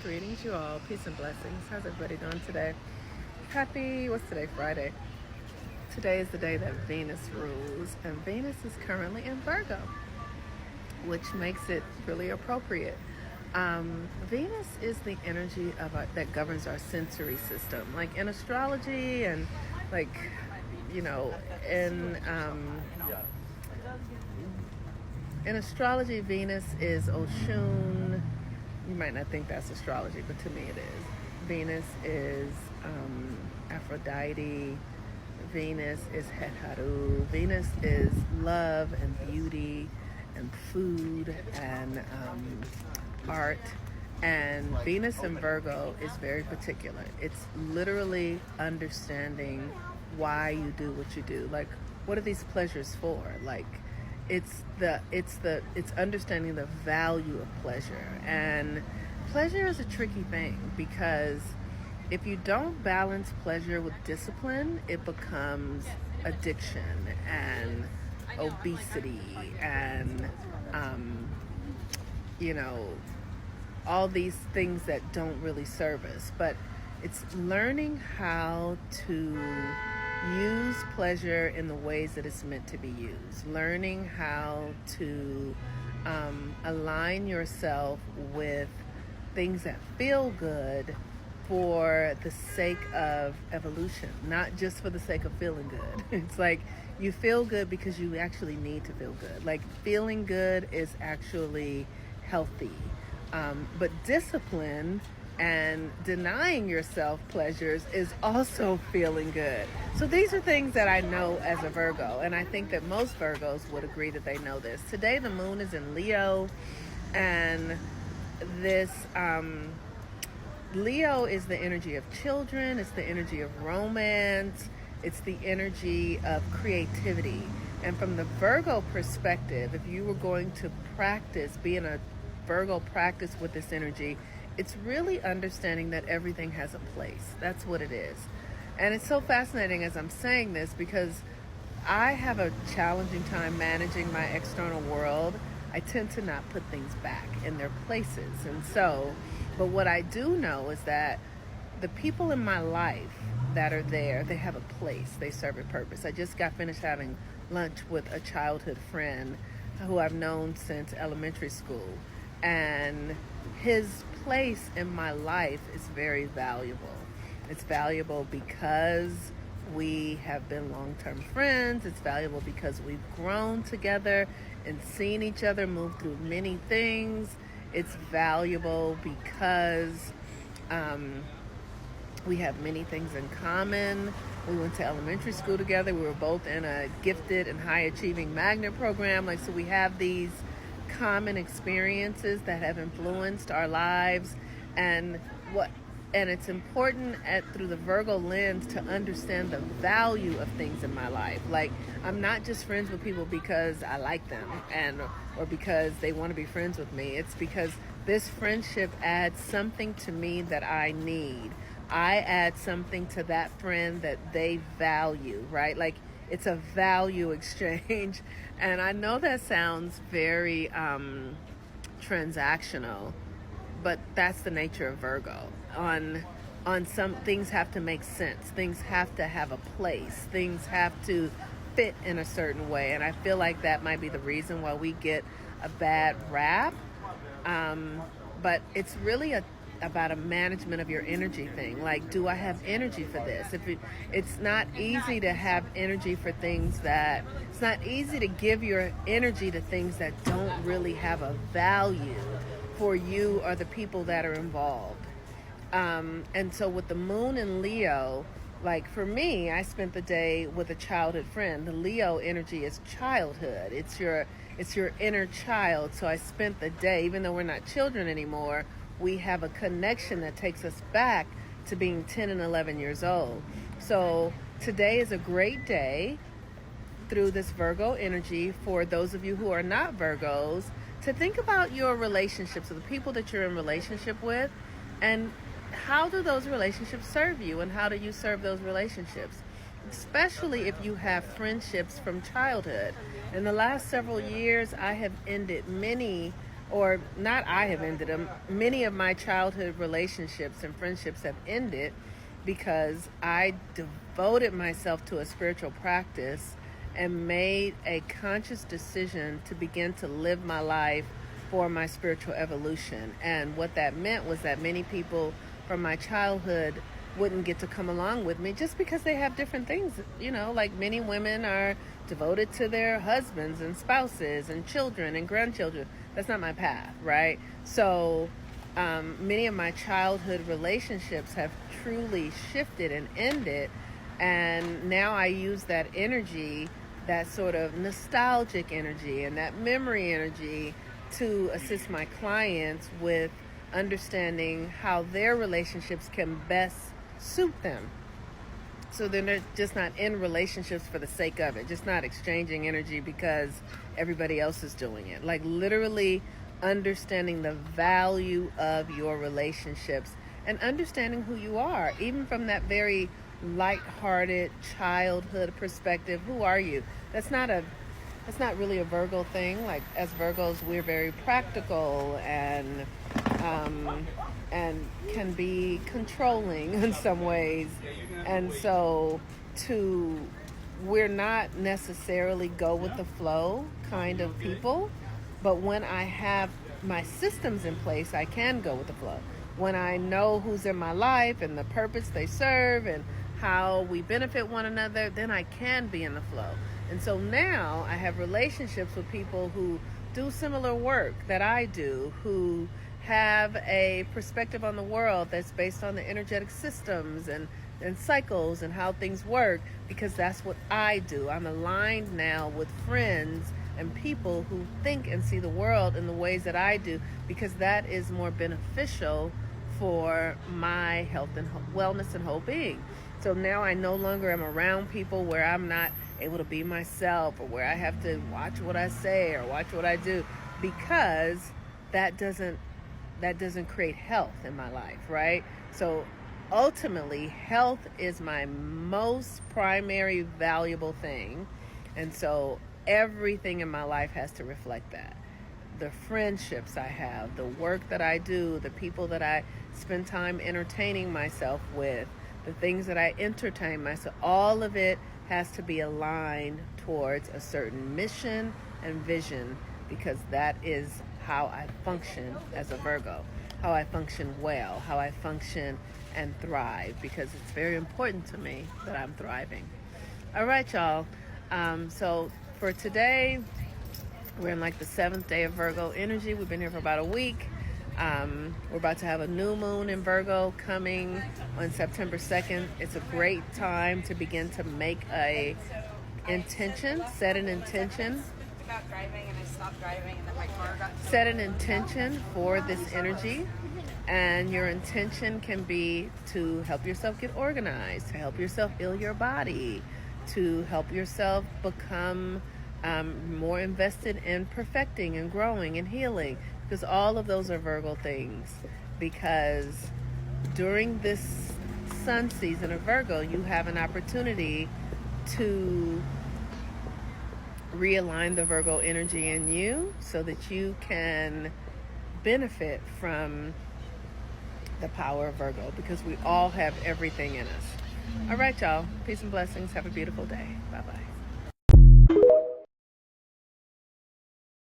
Greetings, you all. Peace and blessings. How's everybody doing today? What's today? Friday. Today is the day that Venus rules, and Venus is currently in Virgo, which makes it really appropriate. Venus is the energy that governs our sensory system, like in astrology and like, you know, in astrology, Venus is Oshun. You might not think that's astrology, but to me it is. Venus is Aphrodite. Venus is Hetharu. Venus is love and beauty and food and art. And Venus in Virgo is very particular. It's literally understanding why you do what you do. Like, what are these pleasures for? Like, it's understanding the value of pleasure. And pleasure is a tricky thing because if you don't balance pleasure with discipline, it becomes addiction and obesity and all these things that don't really serve us. But it's learning how to use pleasure in the ways that it's meant to be used. Learning how to align yourself with things that feel good for the sake of evolution, not just for the sake of feeling good. It's like you feel good because you actually need to feel good. Like, feeling good is actually healthy. But discipline and denying yourself pleasures is also feeling good. So these are things that I know as a Virgo, and I think that most Virgos would agree that they know this. Today the moon is in Leo, and this Leo is the energy of children, it's the energy of romance, it's the energy of creativity. And from the Virgo perspective, if you were going to be in a Virgo practice with this energy, it's really understanding that everything has a place. That's what it is. And it's so fascinating as I'm saying this because I have a challenging time managing my external world. I tend to not put things back in their places. But what I do know is that the people in my life that are there, they have a place. They serve a purpose. I just got finished having lunch with a childhood friend who I've known since elementary school. And his place in my life is very valuable. It's valuable because we have been long-term friends. It's valuable because we've grown together and seen each other move through many things. It's valuable because we have many things in common. We went to elementary school together. We were both in a gifted and high-achieving magnet program. So we have these common experiences that have influenced our lives, and it's important through the Virgo lens to understand the value of things in my life. Like, I'm not just friends with people because I like them or because they want to be friends with me. It's because this friendship adds something to me that I need. I add something to that friend that they value, right? Like, it's a value exchange. And I know that sounds very transactional, but that's the nature of Virgo. On some things have to make sense. Things have to have a place. Things have to fit in a certain way. And I feel like that might be the reason why we get a bad rap. But it's really about a management of your energy thing. Like, do I have energy for this? It's not easy to have energy for things it's not easy to give your energy to things that don't really have a value for you or the people that are involved. And so with the moon in Leo, like for me, I spent the day with a childhood friend. The Leo energy is childhood. It's your inner child. So I spent the day, even though we're not children anymore, we have a connection that takes us back to being 10 and 11 years old. So today is a great day through this Virgo energy for those of you who are not Virgos to think about your relationships, with the people that you're in relationship with, and how do those relationships serve you, and how do you serve those relationships? Especially if you have friendships from childhood. In the last several years, I have ended many or not I have ended them, many of my childhood relationships and friendships have ended because I devoted myself to a spiritual practice and made a conscious decision to begin to live my life for my spiritual evolution. And what that meant was that many people from my childhood wouldn't get to come along with me just because they have different things. You know, like many women are devoted to their husbands and spouses and children and grandchildren. That's not my path, right? So many of my childhood relationships have truly shifted and ended, and now I use that energy, that sort of nostalgic energy and that memory energy, to assist my clients with understanding how their relationships can best suit them. So they're just not in relationships for the sake of it, just not exchanging energy because everybody else is doing it. Like literally understanding the value of your relationships and understanding who you are, even from that very light-hearted childhood perspective. Who are you? That's not really a Virgo thing. Like as Virgos, we're very practical and can be controlling in some ways. And so we're not necessarily go with the flow kind of people, but when I have my systems in place, I can go with the flow. When I know who's in my life and the purpose they serve and how we benefit one another, then I can be in the flow. And so now I have relationships with people who do similar work that I do, who have a perspective on the world that's based on the energetic systems and cycles and how things work, because that's what I do. I'm aligned now with friends and people who think and see the world in the ways that I do, because that is more beneficial for my health and wellness and whole being. So now I no longer am around people where I'm not able to be myself, or where I have to watch what I say or watch what I do, because that doesn't create health in my life, right? So ultimately, health is my most primary valuable thing. And so everything in my life has to reflect that. The friendships I have, the work that I do, the people that I spend time entertaining myself with, the things that I entertain myself, all of it has to be aligned towards a certain mission and vision, because that is how I function as a Virgo, how I function well, how I function and thrive, because it's very important to me that I'm thriving. All right, y'all. So for today, we're in like the 7th day of Virgo energy. We've been here for about a week. We're about to have a new moon in Virgo coming on September 2nd. It's a great time to begin to make a intention, set an intention. About driving, and I stopped driving, and then my car got set an intention for this energy, and your intention can be to help yourself get organized, to help yourself heal your body, to help yourself become more invested in perfecting and growing and healing, because all of those are Virgo things. Because during this sun season of Virgo, you have an opportunity to realign the Virgo energy in you so that you can benefit from the power of Virgo, because we all have everything in us. All right, y'all. Peace and blessings. Have a beautiful day. Bye-bye.